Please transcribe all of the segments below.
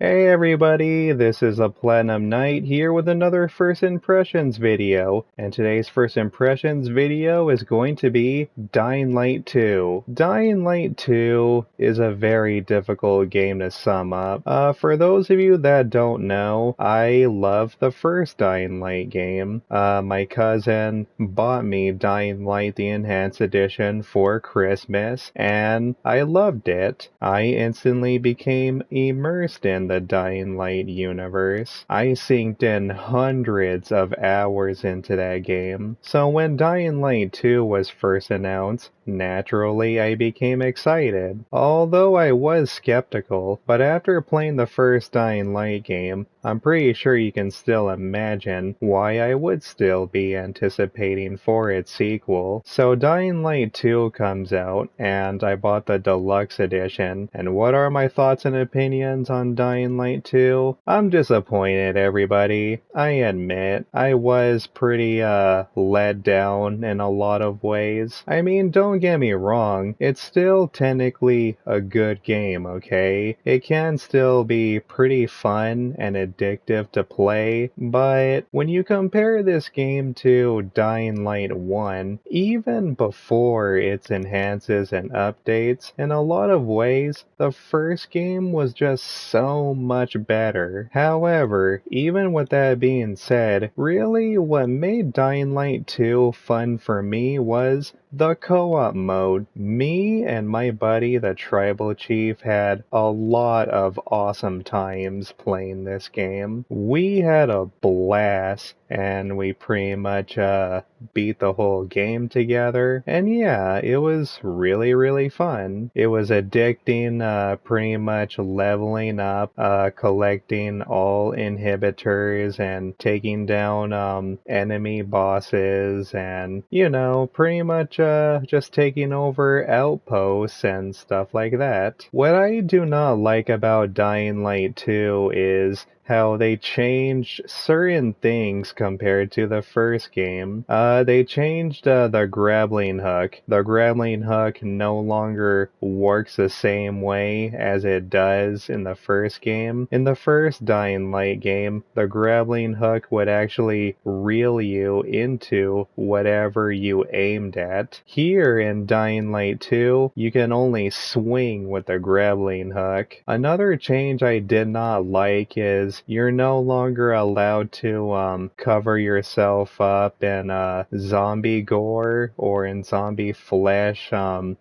Hey everybody, this is a Platinum Knight here with another First Impressions video, and today's First Impressions video is going to be Dying Light 2. Dying Light 2 is a very difficult game to sum up. For those of you that don't know, I love the first Dying Light game. My cousin bought me Dying Light the Enhanced Edition for Christmas, and I loved it. I instantly became immersed in the Dying Light universe. I synced in hundreds of hours into that game. So when Dying Light 2 was first announced, naturally I became excited. Although I was skeptical, but after playing the first Dying Light game, I'm pretty sure you can still imagine why I would still be anticipating for its sequel. So Dying Light 2 comes out, and I bought the deluxe edition. And what are my thoughts and opinions on Dying Light 2? I'm disappointed, everybody. I admit, I was pretty let down in a lot of ways. I mean, don't get me wrong, it's still technically a good game, okay? It can still be pretty fun and addictive to play, but when you compare this game to Dying Light 1, even before its enhances and updates, in a lot of ways, the first game was just so much better. However, even with that being said, really what made Dying Light 2 fun for me was the co-op mode. Me and my buddy, the Tribal Chief, had a lot of awesome times playing this game. We had a blast, and we pretty much beat the whole game together. And yeah, it was really fun. It was addicting, pretty much leveling up, collecting all inhibitors and taking down enemy bosses, and pretty much just taking over outposts and stuff like that. What I do not like about Dying Light 2 is how they changed certain things compared to the first game. They changed the grappling hook. The grappling hook no longer works the same way as it does in the first game. In the first Dying Light game, the grappling hook would actually reel you into whatever you aimed at. Here in Dying Light 2, you can only swing with the grappling hook. Another change I did not like is you're no longer allowed to cover yourself up in zombie gore or in zombie flesh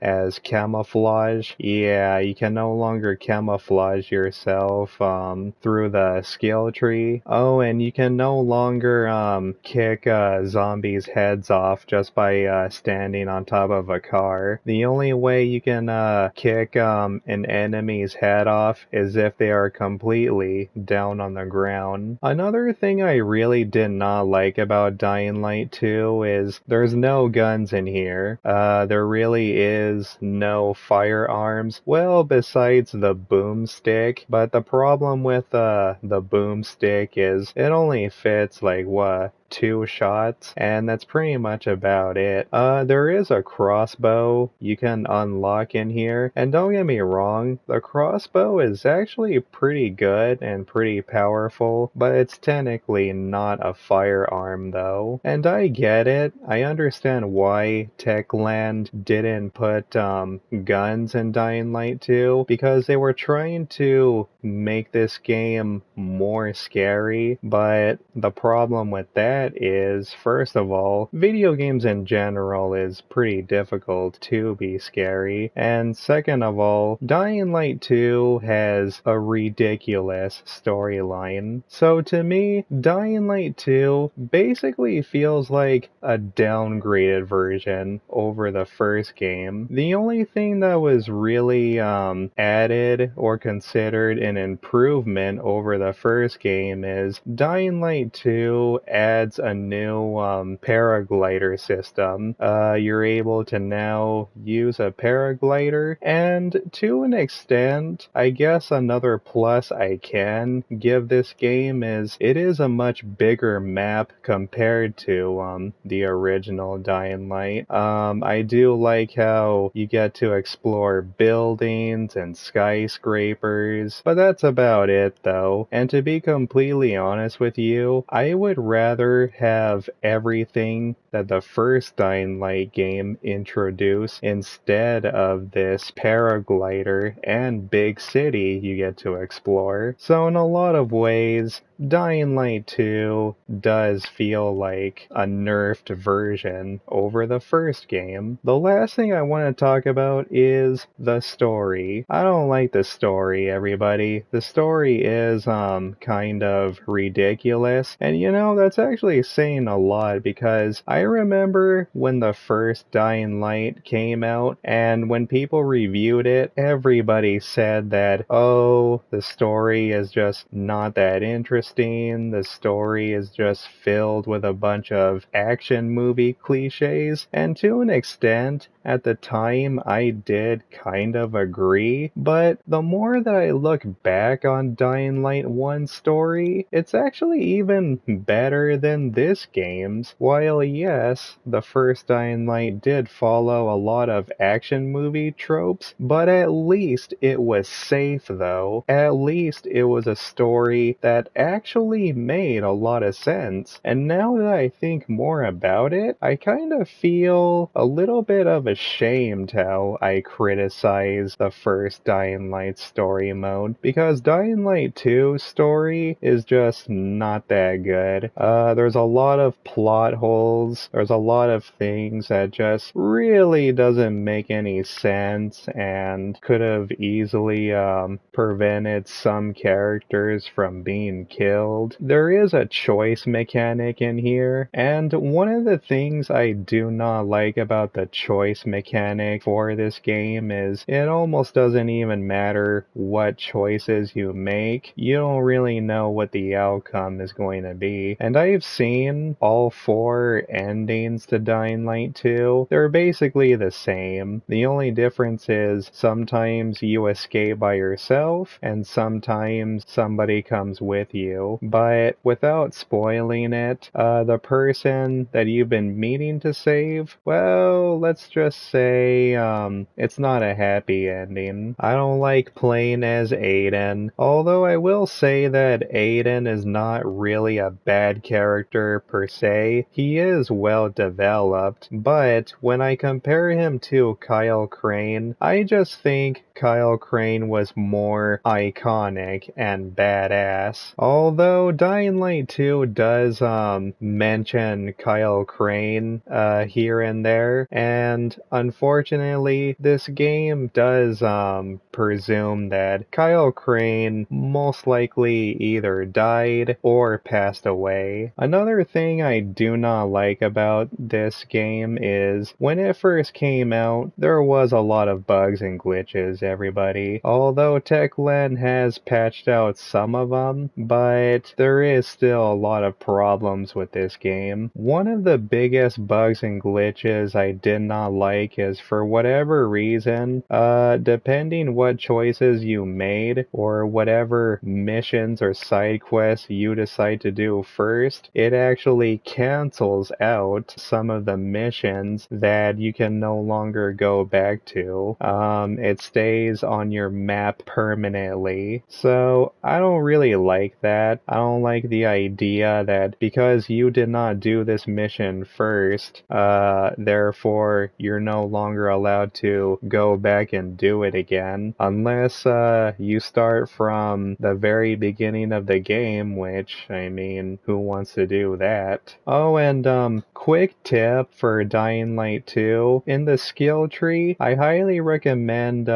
as camouflage. Yeah, you can no longer camouflage yourself through the skill tree. Oh, and you can no longer kick zombies' heads off just by standing on top of a car. The only way you can kick an enemy's head off is if they are completely down on the ground. Another thing I really did not like about Dying Light 2 is there's no guns in here. There really is no firearms. Well, besides the boomstick, but the problem with the boomstick is it only fits like what? 2 shots, and that's pretty much about it. There is a crossbow you can unlock in here, and don't get me wrong, the crossbow is actually pretty good and pretty powerful, but it's technically not a firearm though. And I get it, I understand why Techland didn't put guns in Dying Light 2, because they were trying to make this game more scary, but the problem with that is, first of all, video games in general is pretty difficult to be scary, and second of all, Dying Light 2 has a ridiculous storyline. So to me, Dying Light 2 basically feels like a downgraded version over the first game. The only thing that was really added or considered an improvement over the first game is Dying Light 2 adds a new paraglider system. You're able to now use a paraglider, and to an extent, I guess another plus I can give this game is it is a much bigger map compared to the original Dying Light. I do like how you get to explore buildings and skyscrapers, but that's about it though. And to be completely honest with you, I would rather have everything that the first Dying Light game introduced instead of this paraglider and big city you get to explore. So in a lot of ways, Dying Light 2 does feel like a nerfed version over the first game. The last thing I want to talk about is the story. I don't like the story, everybody. The story is kind of ridiculous, and you know, that's actually saying a lot because I remember when the first Dying Light came out, and when people reviewed it, everybody said that, oh, the story is just not that interesting. The story is just filled with a bunch of action movie cliches, and to an extent, at the time, I did kind of agree, but the more that I look back on Dying Light 1's story, it's actually even better than this game's. While yes, the first Dying Light did follow a lot of action movie tropes, but at least it was safe though. At least it was a story that actually made a lot of sense. And now that I think more about it, I kind of feel a little bit of ashamed how I criticize the first Dying Light story mode, because Dying Light 2's story is just not that good. There's a lot of plot holes, there's a lot of things that just really doesn't make any sense and could have easily prevented some characters from being killed. There is a choice mechanic in here, and one of the things I do not like about the choice mechanic for this game is it almost doesn't even matter what choices you make. You don't really know what the outcome is going to be. And I've seen all 4 endings to Dying Light 2. They're basically the same. The only difference is sometimes you escape by yourself and sometimes somebody comes with you. But without spoiling it, the person that you've been meaning to save, well, let's just say it's not a happy ending. I don't like playing as Aiden, although I will say that Aiden is not really a bad character per se. He is well developed, but when I compare him to Kyle Crane, I just think Kyle Crane was more iconic and badass. Although Dying Light 2 does mention Kyle Crane here and there, and unfortunately this game does presume that Kyle Crane most likely either died or passed away. Another thing I do not like about this game is when it first came out, there was a lot of bugs and glitches, everybody. Although Techland has patched out some of them, but there is still a lot of problems with this game. One of the biggest bugs and glitches I did not like is, for whatever reason, depending what choices you made or whatever missions or side quests you decide to do first, it actually cancels out some of the missions that you can no longer go back to. It stays on your map permanently. So I don't really like that. I don't like the idea that because you did not do this mission first, therefore you're no longer allowed to go back and do it again unless you start from the very beginning of the game, which, I mean, who wants to do that? Oh, and quick tip for Dying Light 2, in the skill tree, I highly recommend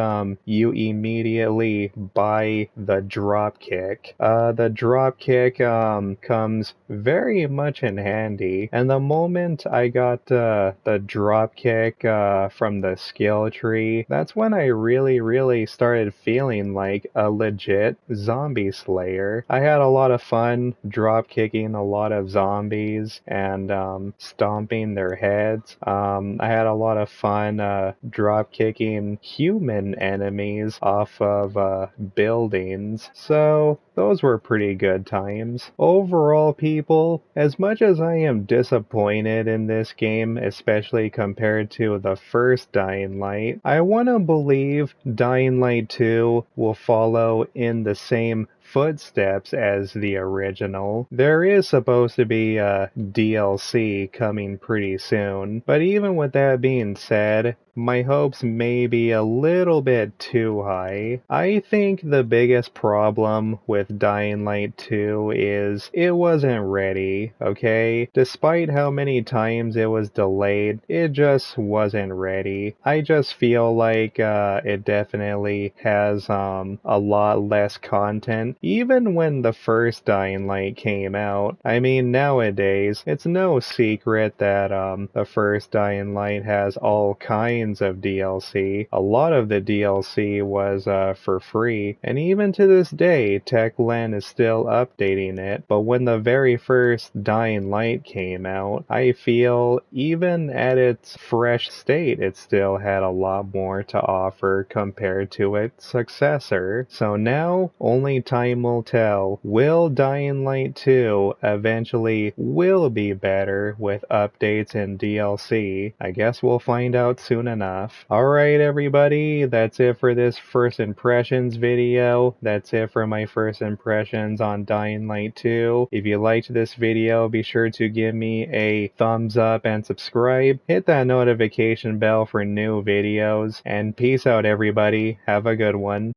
you immediately buy the drop kick. The drop kick comes very much in handy, and the moment I got the drop kick from the skill tree, that's when I really started feeling like a legit zombie slayer. I had a lot of fun drop kicking a lot of zombies and stomping their heads. I had a lot of fun drop kicking human enemies off of buildings. So those were pretty good times. Overall, people, as much as I am disappointed in this game, especially compared to the first Dying Light, I want to believe Dying Light 2 will follow in the same footsteps as the original. There is supposed to be a DLC coming pretty soon, but even with that being said, my hopes may be a little bit too high. I think the biggest problem with Dying Light 2 is it wasn't ready, okay? Despite how many times it was delayed, it just wasn't ready. I just feel like it definitely has a lot less content. Even when the first Dying Light came out, I mean, nowadays, it's no secret that the first Dying Light has all kinds of DLC. A lot of the DLC was for free, and even to this day, Techland is still updating it. But when the very first Dying Light came out, I feel even at its fresh state, it still had a lot more to offer compared to its successor. So now, only time will tell. Will Dying Light 2 eventually will be better with updates and DLC? I guess we'll find out soon enough. Alright everybody, that's it for this first impressions video. That's it for my first impressions on Dying Light 2. If you liked this video, be sure to give me a thumbs up and subscribe. Hit that notification bell for new videos. And peace out everybody. Have a good one.